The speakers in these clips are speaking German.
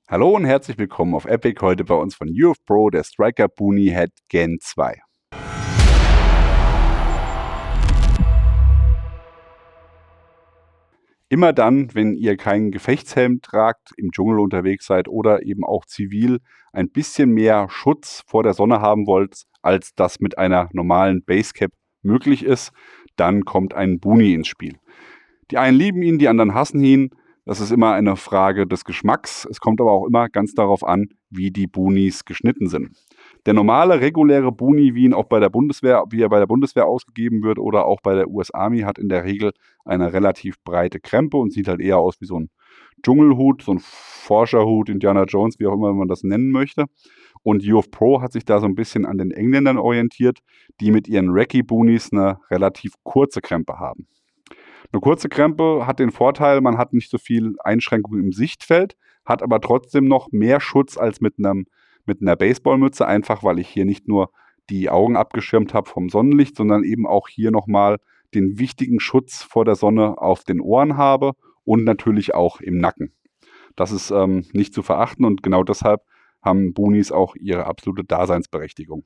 Hallo und herzlich willkommen auf Epic, heute bei uns von UF Pro, der Striker Boonie Head Gen 2. Immer dann, wenn ihr keinen Gefechtshelm tragt, im Dschungel unterwegs seid oder eben auch zivil ein bisschen mehr Schutz vor der Sonne haben wollt, als das mit einer normalen Basecap möglich ist, dann kommt ein Boonie ins Spiel. Die einen lieben ihn, die anderen hassen ihn. Das ist immer eine Frage des Geschmacks. Es kommt aber auch immer ganz darauf an, wie die Boonies geschnitten sind. Der normale, reguläre Boonie, wie er bei der Bundeswehr ausgegeben wird oder auch bei der US Army, hat in der Regel eine relativ breite Krempe und sieht halt eher aus wie so ein Dschungelhut, so ein Forscherhut, Indiana Jones, wie auch immer man das nennen möchte. Und UF Pro hat sich da so ein bisschen an den Engländern orientiert, die mit ihren Recce-Boonies eine relativ kurze Krempe haben. Eine kurze Krempe hat den Vorteil, man hat nicht so viel Einschränkung im Sichtfeld, hat aber trotzdem noch mehr Schutz als mit einer Baseballmütze, einfach weil ich hier nicht nur die Augen abgeschirmt habe vom Sonnenlicht, sondern eben auch hier nochmal den wichtigen Schutz vor der Sonne auf den Ohren habe und natürlich auch im Nacken. Das ist nicht zu verachten und genau deshalb haben Boonies auch ihre absolute Daseinsberechtigung.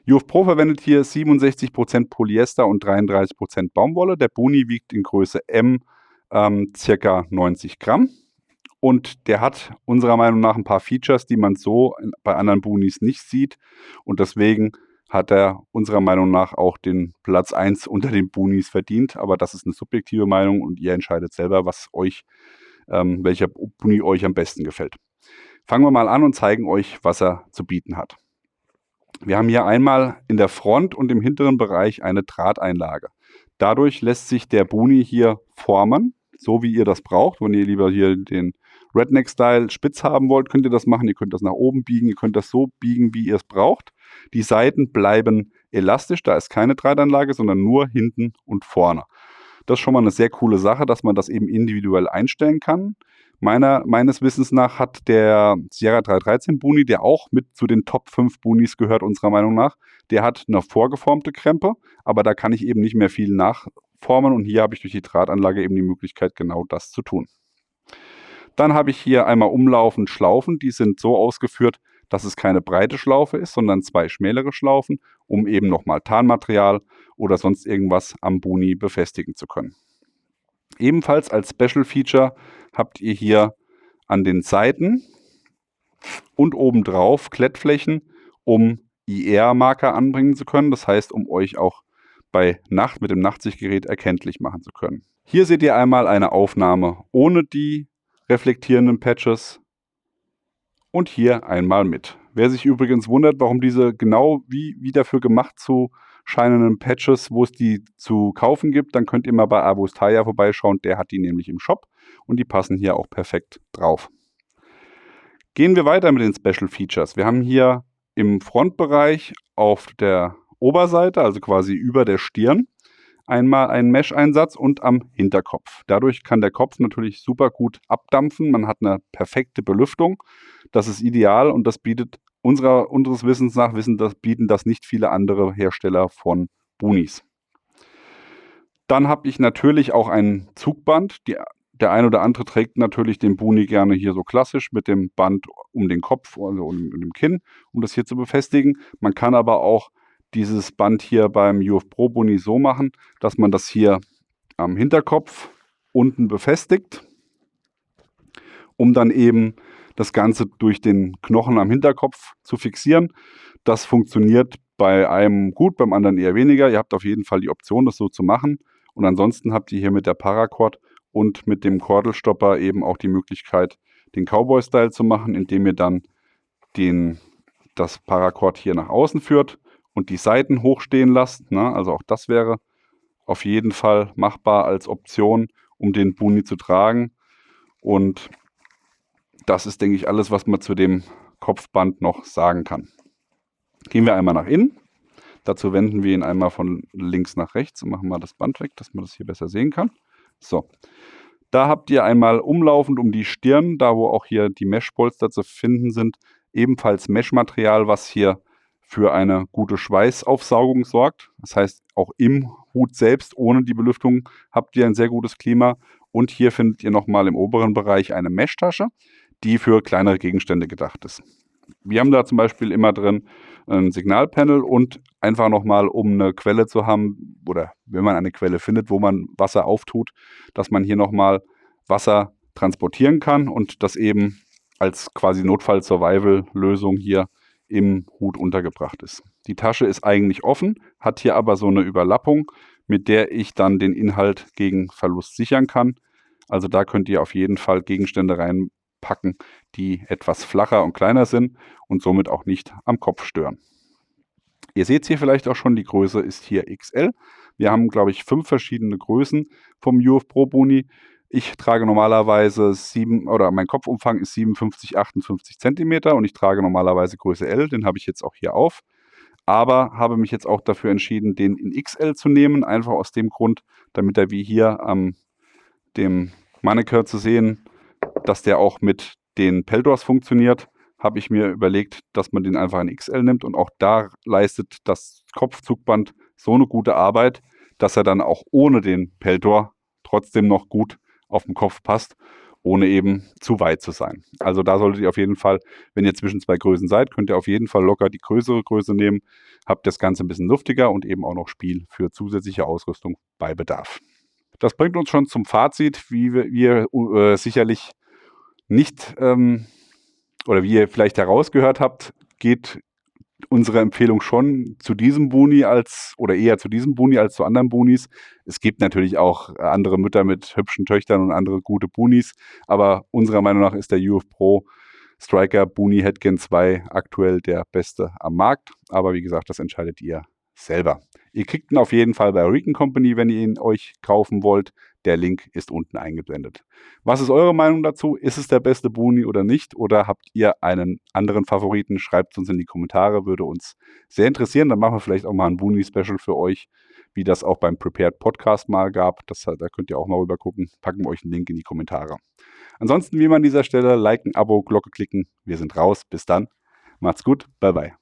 UF Pro verwendet hier 67% Polyester und 33% Baumwolle. Der Boonie wiegt in Größe M circa 90 Gramm. Und der hat unserer Meinung nach ein paar Features, die man so bei anderen Boonies nicht sieht. Und deswegen hat er unserer Meinung nach auch den Platz 1 unter den Boonies verdient. Aber das ist eine subjektive Meinung und ihr entscheidet selber, welcher Boonie euch am besten gefällt. Fangen wir mal an und zeigen euch, was er zu bieten hat. Wir haben hier einmal in der Front und im hinteren Bereich eine Drahteinlage. Dadurch lässt sich der Boonie hier formen, so wie ihr das braucht. Wenn ihr lieber hier den Redneck-Style spitz haben wollt, könnt ihr das machen. Ihr könnt das nach oben biegen, ihr könnt das so biegen, wie ihr es braucht. Die Seiten bleiben elastisch, da ist keine Drahteinlage, sondern nur hinten und vorne. Das ist schon mal eine sehr coole Sache, dass man das eben individuell einstellen kann. Meines Wissens nach hat der Sierra 313 Boonie, der auch mit zu den Top 5 Boonies gehört, unserer Meinung nach, der hat eine vorgeformte Krempe, aber da kann ich eben nicht mehr viel nachformen und hier habe ich durch die Drahtanlage eben die Möglichkeit, genau das zu tun. Dann habe ich hier einmal umlaufend Schlaufen, die sind so ausgeführt, dass es keine breite Schlaufe ist, sondern 2 schmälere Schlaufen, um eben nochmal Tarnmaterial oder sonst irgendwas am Boonie befestigen zu können. Ebenfalls als Special Feature habt ihr hier an den Seiten und obendrauf Klettflächen, um IR-Marker anbringen zu können. Das heißt, um euch auch bei Nacht mit dem Nachtsichtgerät erkenntlich machen zu können. Hier seht ihr einmal eine Aufnahme ohne die reflektierenden Patches und hier einmal mit. Wer sich übrigens wundert, warum diese genau wie dafür gemacht zu scheinenden Patches, wo es die zu kaufen gibt, dann könnt ihr mal bei Avustaya vorbeischauen. Der hat die nämlich im Shop und die passen hier auch perfekt drauf. Gehen wir weiter mit den Special Features. Wir haben hier im Frontbereich auf der Oberseite, also quasi über der Stirn, einmal einen Mesh-Einsatz und am Hinterkopf. Dadurch kann der Kopf natürlich super gut abdampfen. Man hat eine perfekte Belüftung. Das ist ideal und das bietet unseres Wissens nach bieten das nicht viele andere Hersteller von Boonies. Dann habe ich natürlich auch ein Zugband. Der ein oder andere trägt natürlich den Boonie gerne hier so klassisch mit dem Band um den Kopf, also um dem Kinn, um das hier zu befestigen. Man kann aber auch dieses Band hier beim UF Pro Boonie so machen, dass man das hier am Hinterkopf unten befestigt, um dann eben das Ganze durch den Knochen am Hinterkopf zu fixieren. Das funktioniert bei einem gut, beim anderen eher weniger. Ihr habt auf jeden Fall die Option, das so zu machen. Und ansonsten habt ihr hier mit der Paracord und mit dem Kordelstopper eben auch die Möglichkeit, den Cowboy-Style zu machen, indem ihr dann das Paracord hier nach außen führt und die Seiten hochstehen lasst. Ne? Also auch das wäre auf jeden Fall machbar als Option, um den Boonie zu tragen. Und das ist, denke ich, alles, was man zu dem Kopfband noch sagen kann. Gehen wir einmal nach innen. Dazu wenden wir ihn einmal von links nach rechts und machen mal das Band weg, dass man das hier besser sehen kann. So, da habt ihr einmal umlaufend um die Stirn, da wo auch hier die Meshpolster zu finden sind, ebenfalls Meshmaterial, was hier für eine gute Schweißaufsaugung sorgt. Das heißt, auch im Hut selbst, ohne die Belüftung, habt ihr ein sehr gutes Klima. Und hier findet ihr nochmal im oberen Bereich eine Meshtasche. die für kleinere Gegenstände gedacht ist. Wir haben da zum Beispiel immer drin ein Signalpanel und einfach nochmal, um eine Quelle zu haben oder wenn man eine Quelle findet, wo man Wasser auftut, dass man hier nochmal Wasser transportieren kann und das eben als quasi Notfall-Survival-Lösung hier im Hut untergebracht ist. Die Tasche ist eigentlich offen, hat hier aber so eine Überlappung, mit der ich dann den Inhalt gegen Verlust sichern kann. Also da könnt ihr auf jeden Fall Gegenstände reinpacken, die etwas flacher und kleiner sind und somit auch nicht am Kopf stören. Ihr seht hier vielleicht auch schon, die Größe ist hier XL. Wir haben, glaube ich, 5 verschiedene Größen vom UF Pro Boonie. Ich trage normalerweise mein Kopfumfang ist 57, 58 cm und ich trage normalerweise Größe L, den habe ich jetzt auch hier auf. Aber habe mich jetzt auch dafür entschieden, den in XL zu nehmen, einfach aus dem Grund, damit er wie hier am dem Mannequin zu sehen, dass der auch mit den Peltors funktioniert, habe ich mir überlegt, dass man den einfach in XL nimmt und auch da leistet das Kopfzugband so eine gute Arbeit, dass er dann auch ohne den Peltor trotzdem noch gut auf den Kopf passt, ohne eben zu weit zu sein. Also da solltet ihr auf jeden Fall, wenn ihr zwischen 2 Größen seid, könnt ihr auf jeden Fall locker die größere Größe nehmen, habt das Ganze ein bisschen luftiger und eben auch noch Spiel für zusätzliche Ausrüstung bei Bedarf. Das bringt uns schon zum Fazit, wie wir sicherlich nicht oder wie ihr vielleicht herausgehört habt, geht unsere Empfehlung schon zu diesem Boonie eher zu diesem Boonie als zu anderen Boonies. Es gibt natürlich auch andere Mütter mit hübschen Töchtern und andere gute Boonies, aber unserer Meinung nach ist der UF Pro Striker Boonie Headgen 2 aktuell der beste am Markt. Aber wie gesagt, das entscheidet ihr selber. Ihr kriegt ihn auf jeden Fall bei Recon Company, wenn ihr ihn euch kaufen wollt. Der Link ist unten eingeblendet. Was ist eure Meinung dazu? Ist es der beste Boonie oder nicht? Oder habt ihr einen anderen Favoriten? Schreibt es uns in die Kommentare, würde uns sehr interessieren. Dann machen wir vielleicht auch mal ein Boonie-Special für euch, wie das auch beim Prepared Podcast mal gab. Da könnt ihr auch mal rüber gucken. Packen wir euch einen Link in die Kommentare. Ansonsten, wie immer an dieser Stelle, liken, Abo, Glocke klicken. Wir sind raus. Bis dann. Macht's gut. Bye, bye.